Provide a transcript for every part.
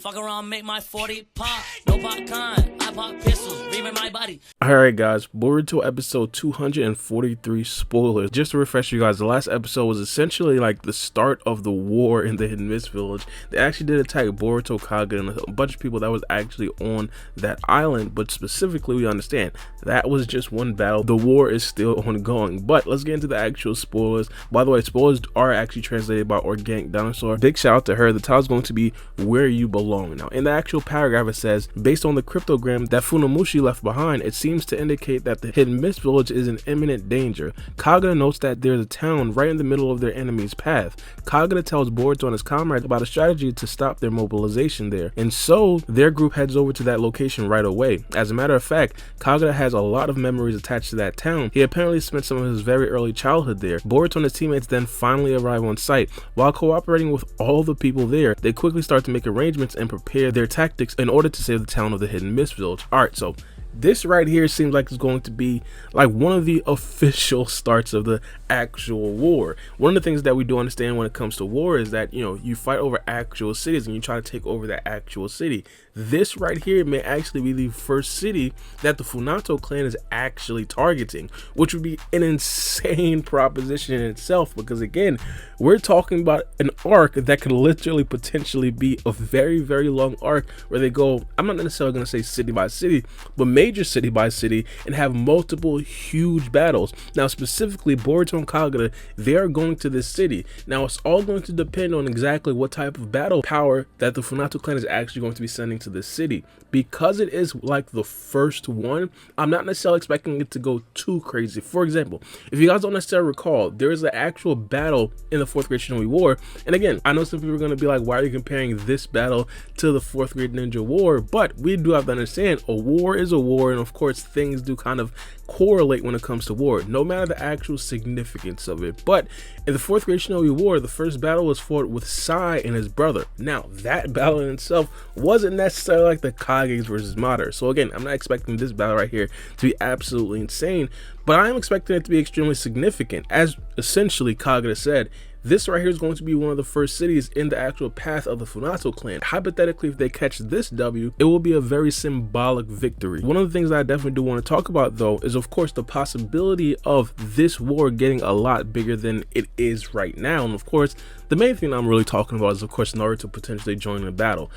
Fuck around, make my 40 pop. No popcorn, I pop pistols, reaming my body. Alright guys, Boruto episode 243 spoilers. Just to refresh you guys, the last episode was essentially like the start of the war in the Hidden Mist village. They actually did attack Boruto, Kaga, and a bunch of people that was actually on that island, but specifically we understand that was just one battle. The war is still ongoing, but let's get into the actual spoilers. By the way, spoilers are actually translated by Organic Dinosaur. Big shout out to her. The title's going to be Where You Belong. Now in the actual paragraph it says, based on the cryptogram that Funamushi left behind, it seems to indicate that the Hidden Mist village is in imminent danger. Kagura notes that there's a town right in the middle of their enemy's path. Kagura tells Boruto and his comrades about a strategy to stop their mobilization there, and so their group heads over to that location right away. As a matter of fact, Kagura has a lot of memories attached to that town. He apparently spent some of his very early childhood there. Boruto and his teammates then finally arrive on site. While cooperating with all the people there, they quickly start to make arrangements and prepare their tactics in order to save the town of the Hidden Mist village. Alright, so this right here seems like it's going to be like one of the official starts of the actual war. One of the things that we do understand when it comes to war is that, you know, you fight over actual cities and you try to take over that actual city. This right here may actually be the first city that the Funato clan is actually targeting, which would be an insane proposition in itself, because again, we're talking about an arc that could literally potentially be a very, very long arc where they go, I'm not necessarily going to say city by city, but major city by city, and have multiple huge battles. Now specifically Boruto and Kagura, they are going to this city. Now it's all going to depend on exactly what type of battle power that the Funato clan is actually going to be sending to this city. Because it is like the first one, I'm not necessarily expecting it to go too crazy. For example, if you guys don't necessarily recall, there is an actual battle in the 4th grade Shinobi War, and again, I know some people are going to be like, why are you comparing this battle to the 4th grade Ninja War? But we do have to understand, a war is a war, and of course things do kind of correlate when it comes to war, no matter the actual significance of it. But in the 4th grade Shinobi War, the first battle was fought with Sai and his brother. Now that battle in itself wasn't necessarily like the Kages versus Madara, so again, I'm not expecting this battle right here to be absolutely insane, but I am expecting it to be extremely significant. As essentially Kagura said, this right here is going to be one of the first cities in the actual path of the Funato clan. Hypothetically, if they catch this W, it will be a very symbolic victory. One of the things that I definitely do want to talk about though is of course the possibility of this war getting a lot bigger than it is right now. And of course, the main thing I'm really talking about is of course Naruto potentially joining the battle.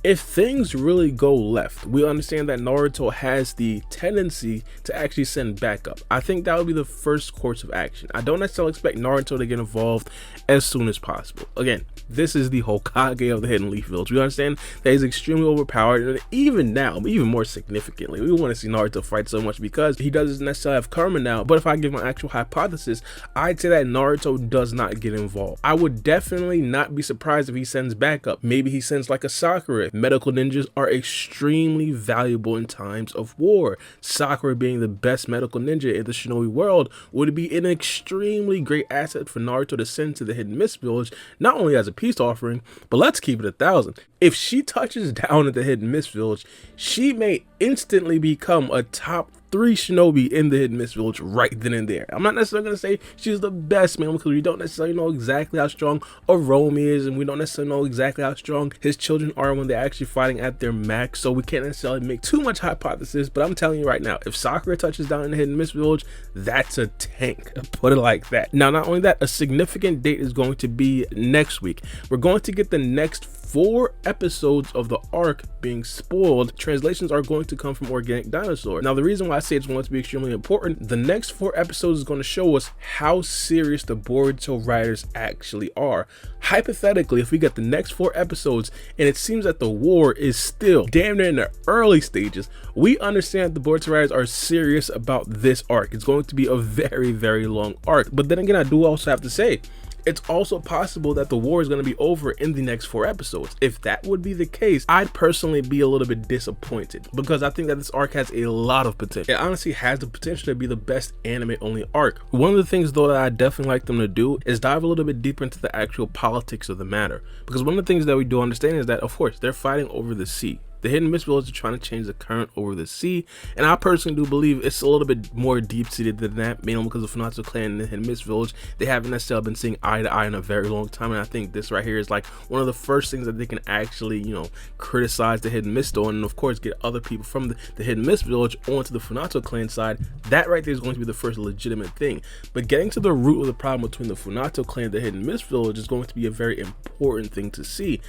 If things really go left, we understand that Naruto has the tendency to actually send backup. I think that would be the first course of action. I don't necessarily expect Naruto to get involved as soon as possible. Again, this is the Hokage of the Hidden Leaf Village. We understand that he's extremely overpowered, and even now, even more significantly, we want to see Naruto fight so much because he doesn't necessarily have karma now. But if I give my actual hypothesis, I'd say that Naruto does not get involved. I would definitely not be surprised if he sends backup. Maybe he sends like a Sakura. Medical ninjas are extremely valuable in times of war. Sakura being the best medical ninja in the Shinobi world would be an extremely great asset for Naruto to send to the Hidden Mist village, not only as a peace offering, but let's keep it 1,000. If she touches down at the Hidden Mist village, she may instantly become a top 3 shinobi in the Hidden Mist village right then and there. I'm not necessarily going to say she's the best, man, because we don't necessarily know exactly how strong Oromi is, and we don't necessarily know exactly how strong his children are when they're actually fighting at their max, so we can't necessarily make too much hypothesis. But I'm telling you right now, if Sakura touches down in the Hidden Mist village, that's a tank, put it like that. Now not only that, a significant date is going to be next week. We're going to get the next 4 episodes of the arc being spoiled. Translations are going to come from Organic Dinosaur. Now the reason why I say it's going to be extremely important, the next 4 episodes is going to show us how serious the Boruto writers actually are. Hypothetically, if we get the next 4 episodes and it seems that the war is still damn near in the early stages, we understand the Boruto writers are serious about this arc. It's going to be a very, very long arc. But then again, I do also have to say, it's also possible that the war is going to be over in the next 4 episodes. If that would be the case, I'd personally be a little bit disappointed, because I think that this arc has a lot of potential. It honestly has the potential to be the best anime only arc. One of the things though that I definitely like them to do is dive a little bit deeper into the actual politics of the matter, because one of the things that we do understand is that of course they're fighting over the sea. The Hidden Mist Village are trying to change the current over the sea, and I personally do believe it's a little bit more deep-seated than that, mainly because the Funatsu clan and the Hidden Mist Village, they haven't necessarily been seeing eye to eye in a very long time, and I think this right here is like one of the first things that they can actually, you know, criticize the Hidden Mist on, and of course get other people from the Hidden Mist Village onto the Funatsu clan side. That right there is going to be the first legitimate thing. But getting to the root of the problem between the Funatsu clan and the Hidden Mist Village is going to be a very important thing to see.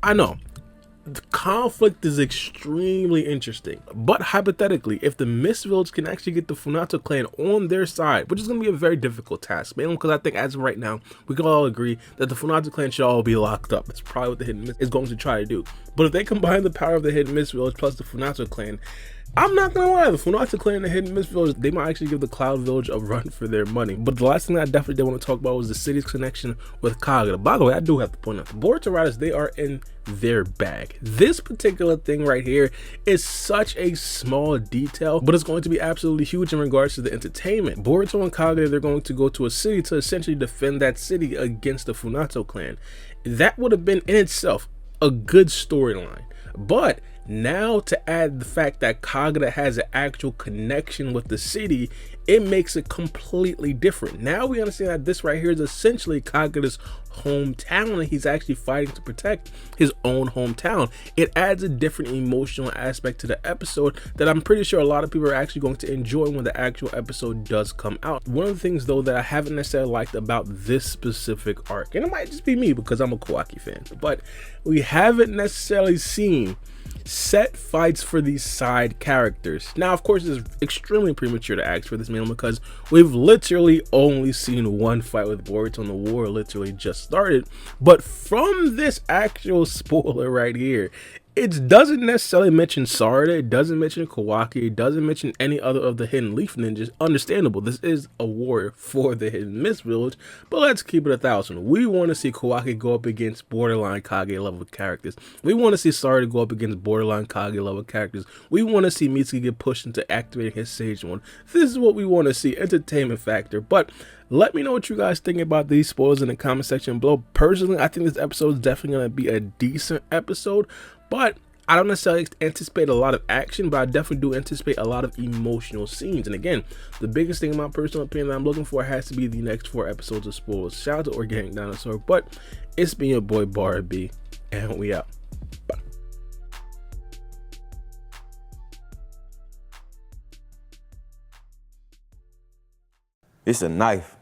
I know the conflict is extremely interesting, but hypothetically, if the Mist Village can actually get the Funatsu clan on their side, which is going to be a very difficult task, mainly because I think as of right now, we can all agree that the Funatsu clan should all be locked up. That's probably what the Hidden Mist is going to try to do. But if they combine the power of the Hidden Mist Village plus the Funatsu clan, I'm not gonna lie, the Funatsu clan and the Hidden Mist Village, they might actually give the Cloud Village a run for their money. But the last thing I definitely did want to talk about was the city's connection with Kagura. By the way, I do have to point out, the Boruto writers, they are in their bag. This particular thing right here is such a small detail, but it's going to be absolutely huge in regards to the entertainment. Boruto and Kagura, they're going to go to a city to essentially defend that city against the Funatsu clan. That would have been in itself a good storyline. But now to add the fact that Kagura has an actual connection with the city, it makes it completely different. Now we understand that this right here is essentially Kagura's hometown, and he's actually fighting to protect his own hometown. It adds a different emotional aspect to the episode that I'm pretty sure a lot of people are actually going to enjoy when the actual episode does come out. One of the things though that I haven't necessarily liked about this specific arc, and it might just be me because I'm a Kawaki fan, but we haven't necessarily seen set fights for these side characters. Now of course it's extremely premature to ask for this, mainly because we've literally only seen one fight with Boruto and the war literally just started. But from this actual spoiler right here, it doesn't necessarily mention Sarada, it doesn't mention Kawaki, it doesn't mention any other of the Hidden Leaf Ninjas. Understandable, this is a war for the Hidden Mist Village, but let's keep it 1,000. We want to see Kawaki go up against borderline Kage level characters. We want to see Sarada go up against borderline Kage level characters. We want to see Mitsuki get pushed into activating his Sage One. This is what we want to see, entertainment factor. But let me know what you guys think about these spoilers in the comment section below. Personally, I think this episode is definitely going to be a decent episode, but I don't necessarily anticipate a lot of action, but I definitely do anticipate a lot of emotional scenes. And again, the biggest thing in my personal opinion that I'm looking for has to be the next 4 episodes of spoilers. Shout out to Organic Dinosaur, but it's been your boy Baara B, and we out. Bye. It's a knife.